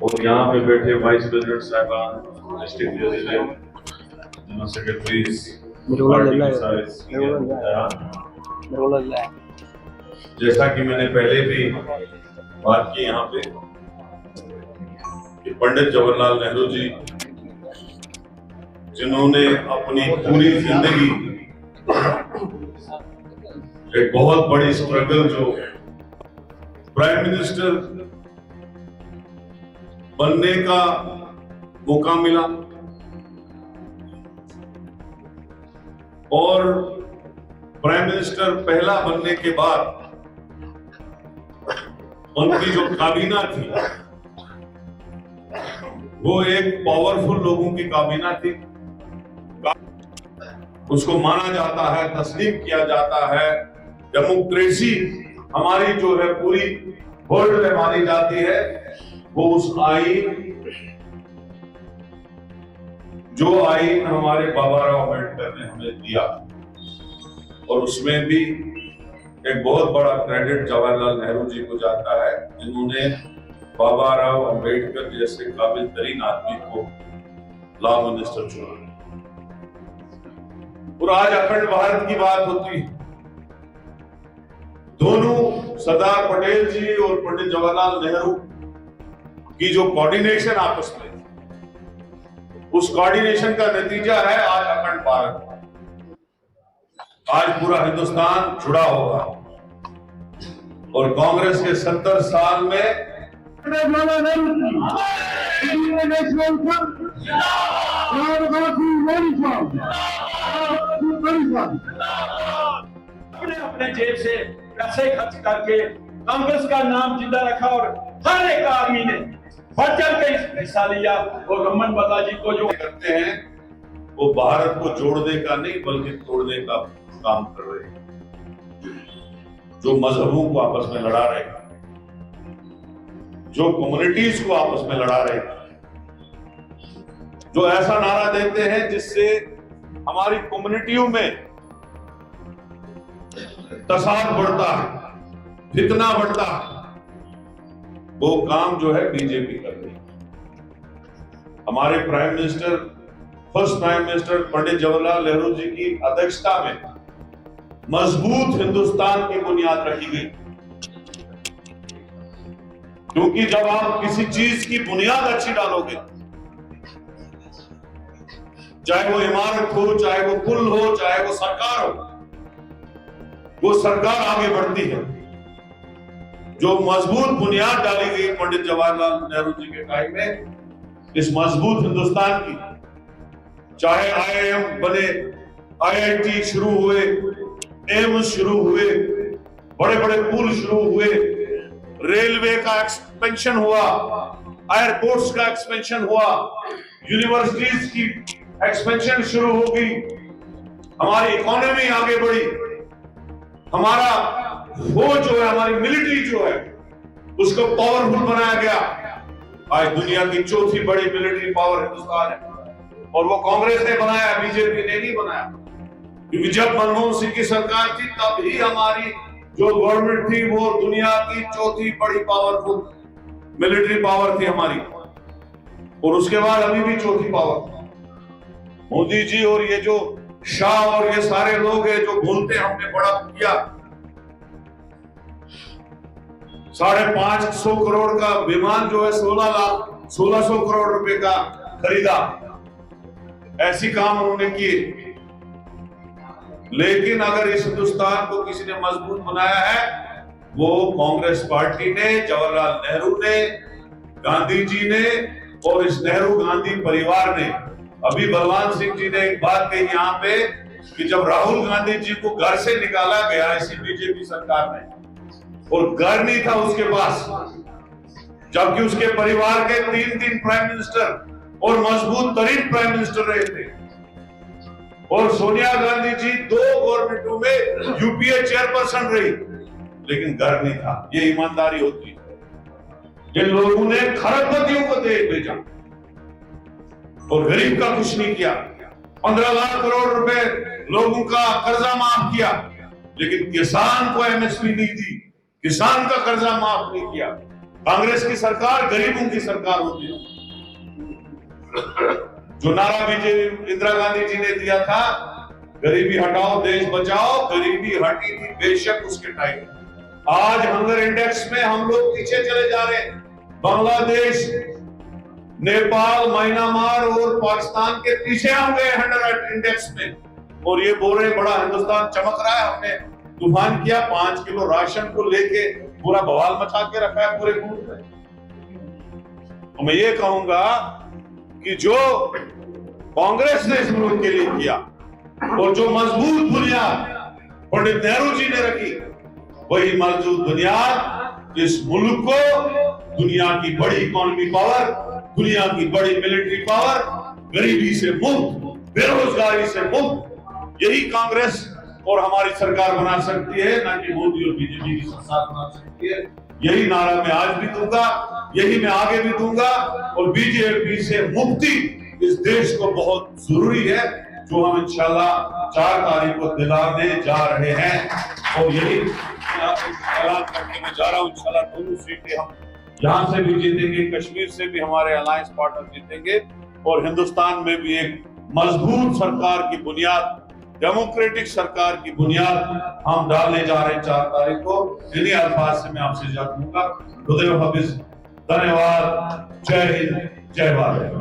और यहाँ पे बैठे वाइस प्रेसिडेंट साहबान, district president, general secretaries, party के सारे सीनियर। जैसा कि मैंने पहले भी बात की यहाँ पे कि पंडित जवाहरलाल नेहरू जी, जिन्होंने अपनी पूरी जिंदगी एक बहुत बड़ी स्ट्रगल, जो प्राइम मिनिस्टर बनने का मौका मिला और प्राइम मिनिस्टर पहला बनने के बाद उनकी जो काबीना थी वो एक पावरफुल लोगों की काबीना थी। उसको माना जाता है, तस्लीम किया जाता है, डेमोक्रेसी हमारी जो है पूरी वर्ल्ड में मानी जाती है। वो उस आईन, जो आईन हमारे बाबा राव अम्बेडकर ने हमें दिया, और उसमें भी एक बहुत बड़ा क्रेडिट जवाहरलाल नेहरू जी को जाता है, जिन्होंने बाबा राव अम्बेडकर जैसे काबिल तरीन आदमी को लॉ मिनिस्टर चुना। और आज अखंड भारत की बात होती है, दोनों सरदार पटेल जी और पंडित जवाहरलाल नेहरू की जो कोऑर्डिनेशन आपस में, उस कोऑर्डिनेशन का नतीजा है आज अखंड भारत। आज पूरा हिंदुस्तान जुड़ा होगा और कांग्रेस के 70 साल में अपने जेब से पैसे खर्च करके कांग्रेस का नाम जिंदा रखा और हर एक आदमी ने बढ़ चढ़ के हिस्सा लिया। और रमन बाला जी को जो करते हैं वो भारत को जोड़ने का नहीं बल्कि तोड़ने का काम कर रहे हैं। जो मजहबों को आपस में लड़ा रहे हैं, जो कम्युनिटीज को आपस में लड़ा रहे हैं, जो ऐसा नारा देते हैं जिससे हमारी कम्युनिटियों में तसाद बढ़ता है, फितना बढ़ता है, वो काम जो है बीजेपी कर रही है। हमारे prime minister, first prime minister Pandit Jawaharlal Nehru ji की अध्यक्षता में मजबूत हिंदुस्तान की बुनियाद रखी गई। क्योंकि जब आप किसी चीज की बुनियाद अच्छी डालोगे, चाहे वो इमारत हो, चाहे वो पुल हो, चाहे वो सरकार हो, वो सरकार आगे बढ़ती है। जो मजबूत बुनियाद डाली गई पंडित जवाहरलाल नेहरू जी के टाइम में, इस मजबूत हिंदुस्तान की, चाहे आईआईएम बने, आईआईटी शुरू हुए, एम्स शुरू हुए, बड़े बड़े पुल शुरू हुए, रेलवे का एक्सपेंशन हुआ, एयरपोर्ट्स का एक्सपेंशन हुआ, यूनिवर्सिटीज की एक्सपेंशन शुरू हो गई, हमारी इकोनॉमी आगे बढ़ी, हमारा फौज जो है, हमारी मिलिट्री जो है, उसको पावरफुल बनाया गया। आज दुनिया की चौथी बड़ी मिलिट्री पावर हिंदुस्तान है और वो कांग्रेस ने बनाया, बीजेपी ने नहीं बनाया। क्योंकि जब मनमोहन सिंह की सरकार थी तब ही हमारी जो गवर्नमेंट थी वो दुनिया की चौथी बड़ी पावरफुल मिलिट्री पावर थी हमारी, और उसके बाद अभी भी चौथी पावर। मोदी जी और ये जो शाह और ये सारे लोग हैं जो बोलते हमने बड़ा किया, 550 करोड़ का विमान जो है 1600 करोड़ रुपए का खरीदा, ऐसी काम उन्होंने किए। लेकिन अगर इस हिंदुस्तान को किसी ने मजबूत बनाया है, वो कांग्रेस पार्टी ने, जवाहरलाल नेहरू ने, गांधी जी ने और इस नेहरू गांधी परिवार ने। अभी बलवान सिंह जी ने एक बात कही यहाँ पे कि जब राहुल गांधी जी को घर से निकाला गया इसी बीजेपी सरकार ने, और घर नहीं था उसके पास, जबकि उसके परिवार के 3 प्राइम मिनिस्टर और मजबूत तरीन प्राइम मिनिस्टर रहे थे, और सोनिया गांधी जी 2 गवर्नमेंटों में यूपीए चेयरपर्सन रही, लेकिन घर नहीं था। ये ईमानदारी होती है। जिन लोगों ने खरबपतियों को दे भेजा और गरीब का कुछ नहीं किया, 15 लाख करोड़ रुपए लोगों का कर्जा माफ किया, लेकिन किसान को एमएसपी नहीं दी, किसान का कर्जा माफ नहीं किया, कांग्रेस की सरकार गरीबों की सरकार होती है। जो नारा बीजेपी इंदिरा गांधी जी ने दिया था, गरीबी हटाओ देश बचाओ, गरीबी हटी थी बेशक उसके टाइम। आज हंगर इंडेक्स में हम लोग पीछे चले जा रहे हैं। बांग्लादेश, नेपाल, म्यांमार और पाकिस्तान के पीछे हम गए हंगर इंडेक्स में, और ये बोल रहे बड़ा हिंदुस्तान चमक रहा है। हमने तूफान किया, 5 किलो राशन को लेके पूरा बवाल मचा के रखा है पूरे मुल्क में। तो मैं ये कहूंगा कि जो कांग्रेस ने इस मुल्क के लिए किया और जो मजबूत बुनियाद पंडित नेहरू जी ने रखी, वही मजबूत बुनियाद इस मुल्क को दुनिया की बड़ी इकोनॉमी पावर, दुनिया की बड़ी मिलिट्री पावर, गरीबी से मुक्त, बेरोजगारी से मुक्त, यही कांग्रेस और हमारी सरकार बना सकती है, ना कि मोदी और बीजेपी की सरकार बना सकती है। यही नारा मैं आज भी दूंगा, यही मैं आगे भी दूंगा। और बीजेपी से मुक्ति इस देश को बहुत जरूरी है, जो हम इंशाल्लाह 4 तारीख को दिलाने जा रहे हैं। और यही ऐलान करके मैं जा रहा हूँ, इंशाल्लाह दोनों सीटें हम यहाँ से भी जीतेंगे, कश्मीर से भी हमारे अलायंस पार्टनर जीतेंगे, और हिंदुस्तान में भी एक मजबूत सरकार की बुनियाद, डेमोक्रेटिक सरकार की बुनियाद हम डालने जा रहे हैं 4 तारीख को। इन्हीं अल्फाज से मैं आपसे इजाजत दूंगा। धन्यवाद, जय हिंद, जय भारत।